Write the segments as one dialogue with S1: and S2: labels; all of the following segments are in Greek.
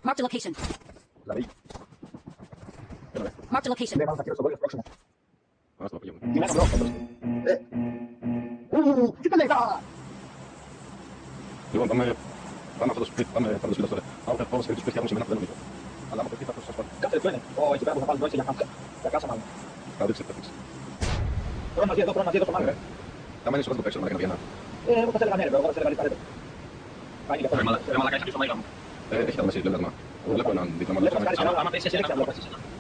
S1: Marked a location.
S2: La vi.
S1: Marked a location.
S2: Vamos aquí, los próximo.
S3: Ah, sto pigliando.
S2: Di me no, che collega!
S3: Jo, dammi fatto split, dammi fatto split storia. Ah, per forza che spettiamo se me ne frega. Allora, perché fatto sto
S2: Cazzo di oh, ci abbiamo fatto noi ci chiamano. La casa mano.
S3: Ah, deve essere fix.
S2: Però non dietro male.
S3: Dammi nessuno per magari non viene.
S2: Cosa le vanere, però se le vanere. Vai, che
S4: Ma la caixa che sono mai ram.
S3: Ehkä tämmöisiä löytämään. Lepoinaan ditt
S2: Le
S3: nämä
S2: cascare
S4: Ma pensi sia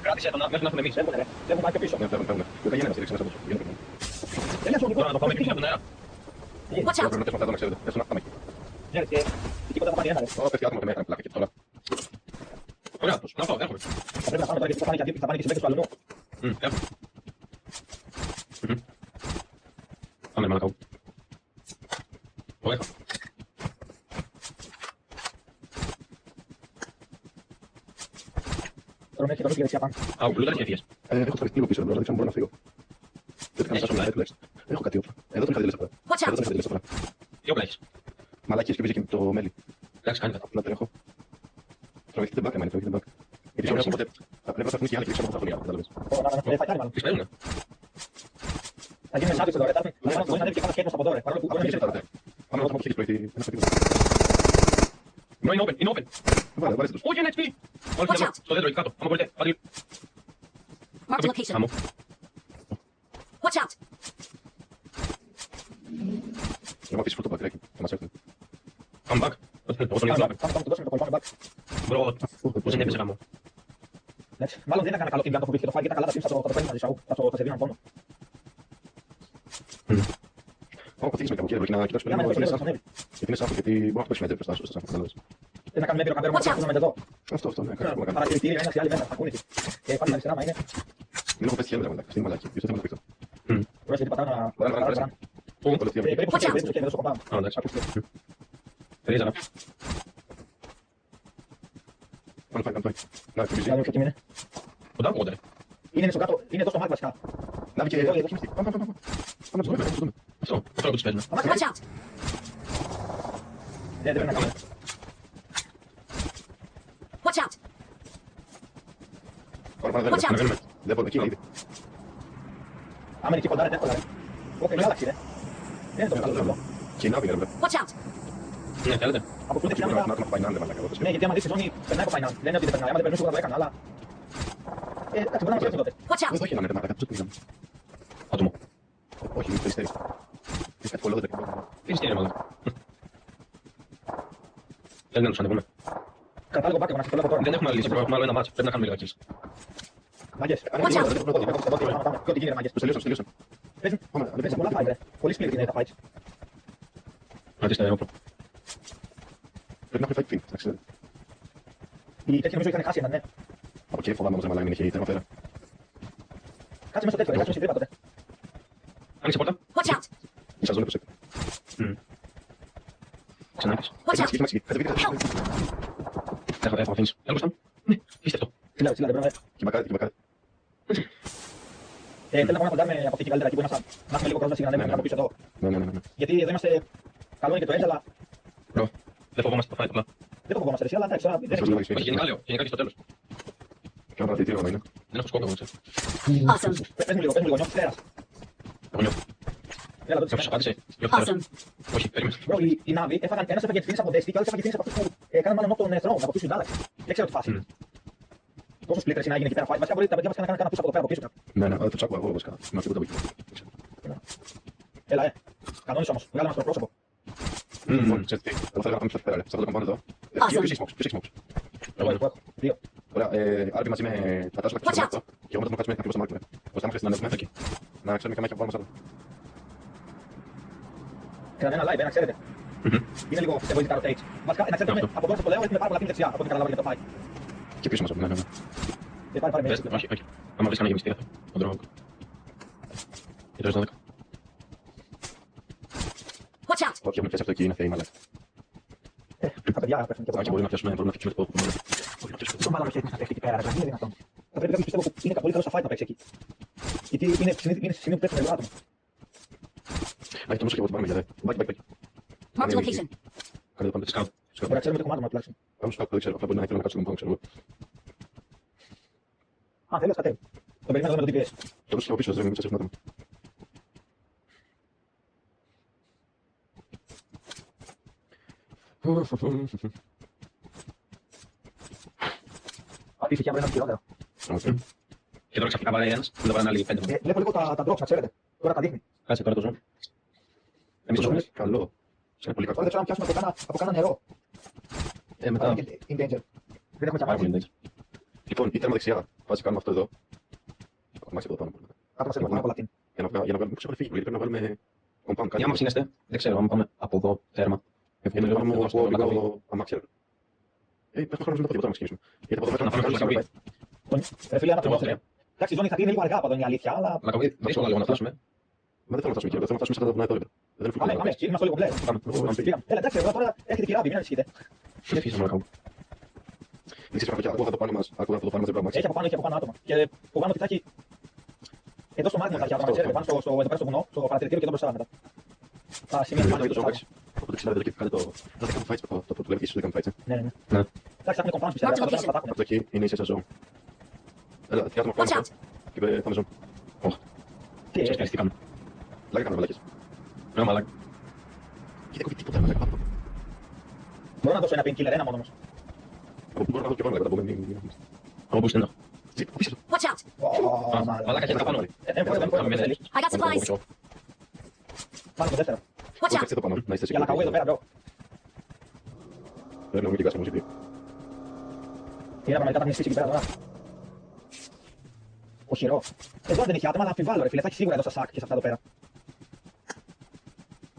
S4: grazie a una me misi.
S2: Devo anche più.
S3: Peune. Joka jäänä siriksi näissä tuossa.
S2: E io sono di
S4: Ora dopo come non era.
S1: Watch out.
S3: Joo, nyt on tätä se on näkki.
S2: Niente, ti potevo fare niente.
S3: Oh, perché altro me meidän lääkkeet tuolla.
S4: Ora, no, no, ero.
S2: Avrei la fame che sta panico che sulla no.
S4: Ero. Anne malkau. Oika.
S2: Però metti che sia pan.
S4: Au, lu tärkeä fies.
S3: Έχω το λίγο πίσω, δηλαδή ξέρω μπορεί να φύγω. Δεν κάνω σαν να έχω κάτι άλλο. Εδώ το είχα δει λες
S1: Watch out.
S3: Εδώ το είχα δει λες
S4: Ποιο πλέεις.
S3: Μαλάκες και βρίσκει το μέλι.
S4: Εντάξει, κάνει
S3: Απλά δεν έχω. Τραβήχτε την μπάκα, μάνα, τραβήχτε την μπάκα. Γιατί ξέρω οπότε πρέπει να σταθούν και άλλοι και ξέρω από τα φωνία, κατάλαβες.
S2: Non fai male.
S4: Ti spero.
S2: Hai un messaggio dove darmi. Non devi fare scherzo sapotore. Parlo tu, non mi
S3: Πάμε να το πω και έχεις ένα φωτικό.
S4: No, in open, in open.
S3: Βάλε τους.
S4: Όχι, είναι HP.
S1: Watch out.
S4: Στο δέντρο, εκεί κάτω. Άμα μπορείτε, πάτε.
S1: Marked a location.
S4: Άμμο.
S1: Watch out.
S3: Εγώ αφήσεις φωτό πατρέκι. Θα μας έρθουν.
S4: Come back. Εγώ τον ήθελα.
S2: Πάμε το δώσουμε το κολπάμε back.
S4: Μπρο, πώς είναι έπαιζε γάμο.
S2: Mάλλον δεν έκανα καλό την πλάτα που βρίσκεται το φάει και τα καλά τα θα το παίρνει μαζί σου. Θα σε δίνω πόνο.
S3: Ω, καθίσεις με κάπου και να κοιτάξεις
S2: Άμα
S3: περίπου.
S2: είναι
S3: Γιατί είναι σάφο, γιατί μπορεί να το παίξει με τέτοιο στάσιο.
S2: Δεν να κάνουμε έμπειρο καμπέρο
S1: Watch out.
S2: μόνο με εδώ.
S3: Αυτό, ναι, κάτι να κάνω.
S2: Παρατηρητήρια, ένας ή άλλη μέρα, ακούνε. Και πάλι αριστερά, μα είναι.
S3: Μην έχω πέσει χέρια, μαλάκα, στην μαλάκη. Ίσως θέλω να το παίξω.
S2: Μπορείς γιατί πατάω να... Περίπου
S1: Watch out.
S2: στο χέρι, στο κομπάμε.
S4: Α, εντάξει. Περίζα να.
S3: Αν πάει. Να,
S2: Για
S3: θυμίζει.
S2: να δω ποιο είναι.
S4: Κοντά μου, κοντά.
S2: Είναι στο κάτω, είναι εδώ στο μάρκ βασικά.
S3: Να βγει και εδώ, εδώ, χυμιστεί. Πάμε. Πάμε να το δούμε.
S4: Αυτό, αυτό που τους παίζουν.
S1: Watch out.
S2: Δεν πρέπει να κάνουμε.
S1: Watch out.
S3: Πάμε,
S1: Watch out.
S3: δεν μπορούμε, εκεί είναι ήδη.
S2: Άμα είναι εκεί κοντά, δεν εύκολα. Ω, και άλλαξε, δεν είναι τόσο καλό αυτό.
S3: Και να βγει, ρε.
S1: Watch out.
S4: Ναι, θέλετε.
S2: Από πού δεν
S3: Πρέπει
S2: πιάνει
S3: να έχουμε πάει να είναι μαλάκα.
S2: Ναι, γιατί άμα δεις τη ζώνη, περνάει από φαϊνάν. Λένε ότι δεν περνάει, άμα δεν περνούσε εγώ θα το έκανα, αλλά... Εντάξει, μπορεί να μας έρθει τότε.
S1: Watch out.
S3: Εδώ έχει να είναι μαλάκα, πώς το πήγαμε.
S4: Άτομο.
S3: Όχι, μην περιστέρεις. Έχεις κάτι πολλό, δεν
S4: Φύγεις τι είναι, μάλλον. Δεν να τους ανεβούμε.
S2: Κατάλογο μπάκ, να σας το λέω από τώρα.
S4: Δεν έχουμε άλλη λύση, έχουμε άλλο ένα μάτς. Πρέπει να κάνουμε λίγα kills.
S2: Μάγκες,
S1: Watch out.
S2: και ό,τι γίνεται μάγκες.
S3: Τους τελείωσαν.
S2: Παίζουν πολλά fight, ρε. Πολύ σκληρή είναι τα fights.
S4: Κρατήστε όπλο.
S3: Πρέπει να έχουμε fight fin, εντάξει.
S2: Οι τέτοιοι νομίζω είχαν χάσει έναν, ναι.
S3: Από εκεί φοβάμαι όμως ρε μαλάκα, μην έχει τέρμα φέρα.
S2: Κάτσε μέσα στο τέτοιο, κάτσε μέσα στην τρύπα τότε.
S4: Άνοιξε πόρτα.
S1: Watch out.
S3: Ίσα ζώνη προσέκτη.
S4: Ξανά έχεις.
S1: Watch out. Help.
S4: Έχω αφήνεις. Έλα μπροστά μου. Ναι, είστε αυτό.
S2: Συλλάβε, πρέπει να
S3: Και μακάρι.
S2: θέλω να πάμε να κοντάμε από αυτή την καλύτερα εκεί που είμαστε. Να έχουμε λίγο κόσμο να συγγνώμη από πίσω εδώ.
S3: Ναι.
S2: Γιατί εδώ είμαστε. Καλό είναι και το edge, αλλά
S4: Μπρο, δεν φοβόμαστε το fight απλά.
S2: δεν το φοβόμαστε εσύ, αλλά εντάξει, τώρα δεν έχει.
S4: Όχι, γενικά λέω. Γενικά και στο τέλος.
S3: Και ένα πρατητήριο να είναι.
S4: Δεν έχω σκόπο, εγώ ξέρω.
S1: Awesome.
S2: Πες μου λίγο, νιώθεις θέρας.
S4: Εγώ νιώθω.
S2: Έλα, τότε
S4: Νιώθεις,
S2: σημαίνει.
S4: απάντησε. Νιώθω
S1: Awesome.
S4: τέλος. Όχι, περίμενε.
S2: Μπρο, οι Νάβοι έφαγαν, ένας έφαγε τις φίνες από Destiny και ο άλλος έφαγε τις φίνες από αυτούς που έκαναν μάλλον knock τον Throne, από αυτούς τους Daleks. Δεν ξέρω τι φάση. Τόσο split να γίνει εκεί πέρα fight. Βασικά μπορεί τα παιδιά μας να κάνουν πίσω από το πέρα από πίσω.
S3: Ναι, αλλά το τσάκω εγώ βασικά. Να φύγω το βίντεο.
S2: Έλα, κανόνισε όμως, βγάλε μας το πρόσωπο.
S3: Λοιπόν, ξέρετε τι, εγώ θα έλεγα να πάμε στο πέρα, σε αυτό το καμπάνι εδώ. Ποιος έχει smokes.
S2: Εγώ έχω, δύο.
S3: Ωραία, Άρβι μαζί με τα τάσου
S1: Watch out.
S3: και εγώ μετά θα κάτσουμε ακριβώς στο μάρκο. Ώστε άμα χρειάζεται να ανέβουμε εκεί. Να ξέρουμε και μάχια που βάλουμε μέσα.
S2: Κάναμε ένα live, να ξέρετε. Είναι λίγο εγωιστικά rotates. Βασικά, να ξέρετε, από εδώ σας το λέω, έχουμε πάρα πολλά team δεξιά, από ό,τι καταλάβω για το fight.
S3: Και πίσω μας, ναι.
S2: Πάρε
S4: Πες,
S2: μέσα.
S4: όχι. Άμα βρεις κανένα γεμιστή, τον τρώω. Και τώρα 12.
S1: Watch out.
S3: Όχι, έχουμε πιάσει αυτό εκεί, είναι θεοί, μαλάκα.
S2: Τα παιδιά πέφτουν και από
S3: Και μπορούμε να πιάσουμε το πόδι.
S2: Πόσο μάλλον χέρι να πέφτει εκεί πέρα, δηλαδή είναι δυνατόν. Θα πρέπει κάποιος πιστεύω που είναι πολύ καλό στα fight να παίξει εκεί. Γιατί είναι στη στιγμή που πέφτουν λίγο άτομα.
S3: Να έχει το μουσο και εγώ το πάμε για δε. Μπάκι.
S1: Marked a location.
S3: Κάνε το πάντα.
S4: Σκάουτ.
S2: Μπορεί να ξέρουμε το κομμάτι μας τουλάχιστον.
S3: Πάμε στο κάτω, δεν ξέρω. Απλά μπορεί να ήθελα να κάτσω κομπάου, ξέρω εγώ.
S2: Α, θέλεις κατέβει. Το περιμένω εδώ με το DPS.
S3: Το βρίσκω από πίσω, δεν μην ψάχνω άτομα.
S2: Απίστευτη, αν μπορεί να είναι χειρότερο.
S4: Και τώρα ξαφνικά βάλει ένας, δεν βάλει άλλοι 5.
S2: Βλέπω λίγο τα drops, να ξέρετε. Τώρα τα δείχνει.
S4: Κάτσε τώρα το ζω. Εμείς το ζούμε.
S3: Καλό. Είναι πολύ
S2: Τώρα δεν
S3: κακό.
S2: ξέρω αν πιάσουμε από κάνα νερό.
S4: Μετά.
S2: In danger. Δεν έχουμε
S4: Πάρα πολύ
S2: τσαμάκι.
S4: danger.
S3: Λοιπόν, η τέρμα δεξιά. Βάζει κάνουμε αυτό εδώ. Αμάξι εδώ πάνω.
S2: Κάτω μας έχουμε πολλά την.
S3: Για να βγάλουμε. Πώς έχουμε φύγει, γιατί πρέπει να βάλουμε compound κάτι.
S4: Για άμα ψήνεστε, δεν ξέρω, άμα πάμε από εδώ τέρμα.
S3: Για να βάλουμε από λίγο αμάξι. Πες το χρόνο να το τίποτα να ξεκινήσουμε. Γιατί από εδώ
S4: Να πάμε
S3: πέρα
S4: στο
S3: θα
S2: Ρε φίλε, ένα
S4: Εγώ
S2: τρόπο. Εντάξει, η ζώνη θα κλείνει λίγο αργά από εδώ είναι η αλήθεια, αλλά.
S4: Μακαβί, δύσκολο λίγο να φτάσουμε.
S3: Μα δεν θέλω να φτάσουμε εκεί, θέλω να φτάσουμε σε 40 εδώ. Δεν
S2: Πάμε,
S3: είναι
S2: πάμε, είμαστε λίγο μπλε.
S3: φουλ.
S2: Πήγαμε. Έλα, εντάξει, εδώ τώρα έχετε κυράβι, μην ανησυχείτε.
S4: Δεν φύσαμε να κάνουμε.
S3: Δεν ξέρεις ακούω αυτό το πάνω μας, ακούω αυτό το πάνω μας, δεν πρέπει
S2: Έχει από πάνω άτομα. Και φοβάμαι ότι θα έχει. Εδώ στο Μάρτιο θα έχει άτομα, ξέρετε, πάνω εδώ πέρα στο βουνό, στο παρατηρητήριο και εδώ μπροστά μετά. Τα σημεία του
S3: να
S2: πάνω.
S3: Οπότε ξέρετε και κάνετε το... Δεν θα κάνουμε fights, το που λέμε και εσείς δεν κάνουμε fights.
S2: Ναι, ναι.
S4: Ναι.
S2: Εντάξει, θα έχουμε κομπάνους πιστεύω, θα το πατάκουν.
S3: Αυτό εκεί είναι η ίσα zone. Έλα, τι άτομα
S1: Watch
S3: πάνω
S1: out.
S3: και πάμε zone.
S2: Τι
S4: Ξέρεις τι κάνουμε.
S3: Λάγκα κάνουμε μαλάκες.
S4: Ναι, μαλάκα.
S3: Και δεν κόβει τίποτα, μαλάκα, πάνω.
S2: Μπορώ να δώσω ένα painkiller, ένα μόνο όμως.
S3: Από πού μπορώ να δω και εγώ, μαλάκα, τα πούμε,
S4: Από πού στέλνω.
S3: Τζιπ, πίσω.
S1: Watch out.
S4: Μαλάκα, γιατί τα πάνω.
S2: Θέλεις.
S1: I got supplies.
S2: Πάνω το δεύτερο.
S1: Watch out.
S3: Κάτσε το πάνω, να είστε
S2: Για να καούει εδώ πέρα, bro.
S3: Πρέπει να μην κοιτάς μουσική.
S2: Είναι πραγματικά τα μισήσει εκεί πέρα τώρα. Οχυρό. Εδώ δεν έχει άτομα, αλλά αμφιβάλλω ρε φίλε, θα έχει σίγουρα εδώ στα σάκ και σε αυτά εδώ πέρα.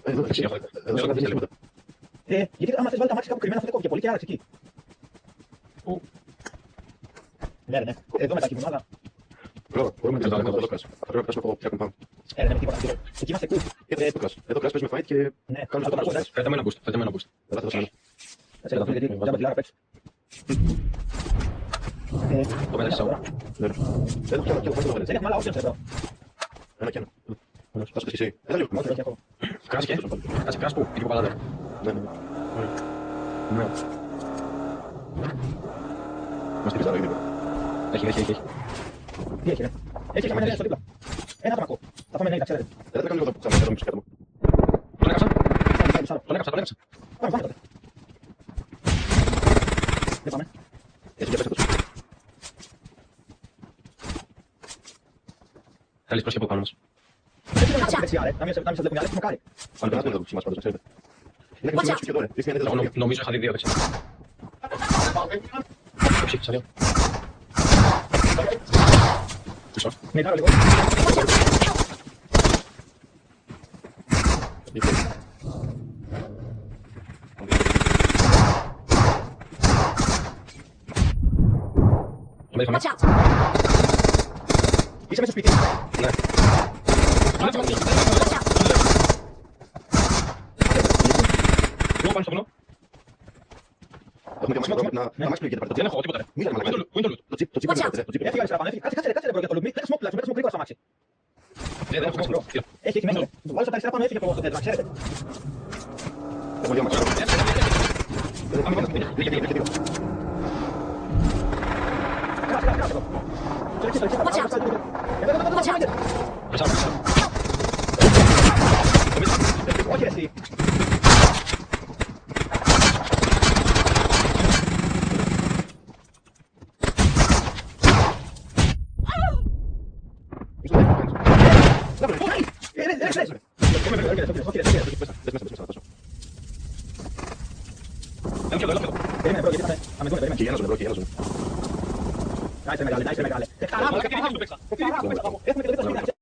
S3: Εδώ δεν έχει τίποτα.
S2: Γιατί άμα θες βάλει τα μάξι κάπου κρυμμένα θα δεν κόβει και πολύ και άραξε εκεί. Ναι, ναι. Εδώ μετά κοιμουνάδα.
S3: Μπρο, μπορούμε να κάνουμε εδώ κράσο. Θα πρέπει να φτάσουμε από πια κομπάου.
S2: Ναι, με τίποτα. Εκεί είμαστε cool.
S3: Εδώ κράσο παίζουμε fight και
S2: Ναι,
S3: κάνουμε
S2: αυτό
S3: στο
S2: το
S3: κράσο.
S4: Φέρτε με ένα boost, φέρτε με ένα boost.
S3: Εδώ θα δώσουμε
S2: Δεν ξέρω γιατί, δεν με τη λάρα παίξω.
S4: Το πέταξα εγώ.
S3: ένα. Εδώ κι άλλο, κι άλλο.
S2: Δεν έχουμε άλλα options εδώ.
S3: Ένα κι ένα. Θα σου εσύ. Έλα λίγο.
S2: Όχι, όχι έχω.
S4: Κράση και. Κάτσε κράση που, εκεί που παλάτε.
S3: Ναι, ναι.
S4: Ναι.
S3: Μας τύπησε άλλο ήδη.
S4: Έχει.
S2: Τι έχει ρε. Έχει ένα στο δίπλα. Ένα άτομα ακούω. Θα πάμε νέοι, τα ξέρετε.
S3: Δεν θα κάνουμε λίγο το ψάχνουμε, εδώ
S4: Τον έκαψα,
S2: Σάλο.
S4: τον έκαψα.
S2: Πάμε, πάμε τότε. Δεν πάμε.
S3: Έτσι για πες το.
S4: Θέλεις προσοχή από πάνω μας.
S2: Δεν είναι να δεξιά ρε. Να μην σας βλέπουν οι άλλοι, έχουμε κάρει.
S3: Αν δεν το σημάς πάντως, ξέρετε. Είναι κάτι σημείο και τώρα. Ρίχνει ένα δεδομένο.
S4: Νομίζω είχα δει δύο δεξιά. Όχι, σαν δύο. Πίσω.
S2: Με κάρω λίγο.
S4: Το μέτραμε.
S1: Watch out.
S2: Είσαι μέσα στο σπίτι.
S4: Ναι.
S1: Watch out.
S4: Λίγο πάνω στο βουνό.
S3: Έχουμε και αμάξι εδώ, να αμάξι πληγείται.
S4: Δεν έχω τίποτα ρε.
S3: Μη λέμε
S4: Πού είναι το loot?
S3: το τσίπ, το τσίπ
S1: Watch
S3: είναι
S1: out.
S3: το τσίπ.
S2: Έφυγε αριστερά πάνω, έφυγε. Κάτσε ρε bro για το λουμί. Πέτα smoke τουλάχιστον, πέτα smoke γρήγορα στο αμάξι.
S4: Δεν έχω σημασία. Κοίτα.
S2: Έχει μέσα. Του βάλω στα αριστερά πάνω, έφυγε από το τέτοιο, ξέρετε.
S3: Έχω δύο αμάξι.
S2: Κάτσε εδώ.
S1: Watch out. Watch out.
S4: Μέσα.
S2: Όχι ρε εσύ.
S4: Έχω και εδώ, έχω.
S2: Περίμενε bro, γιατί θα με δούνε, περίμενε.
S3: Και ένας ζωνε, και ένας ζωνε.
S2: Nice μεγάλε, nice μεγάλε. Έχουμε και το δίπλα σπίτι,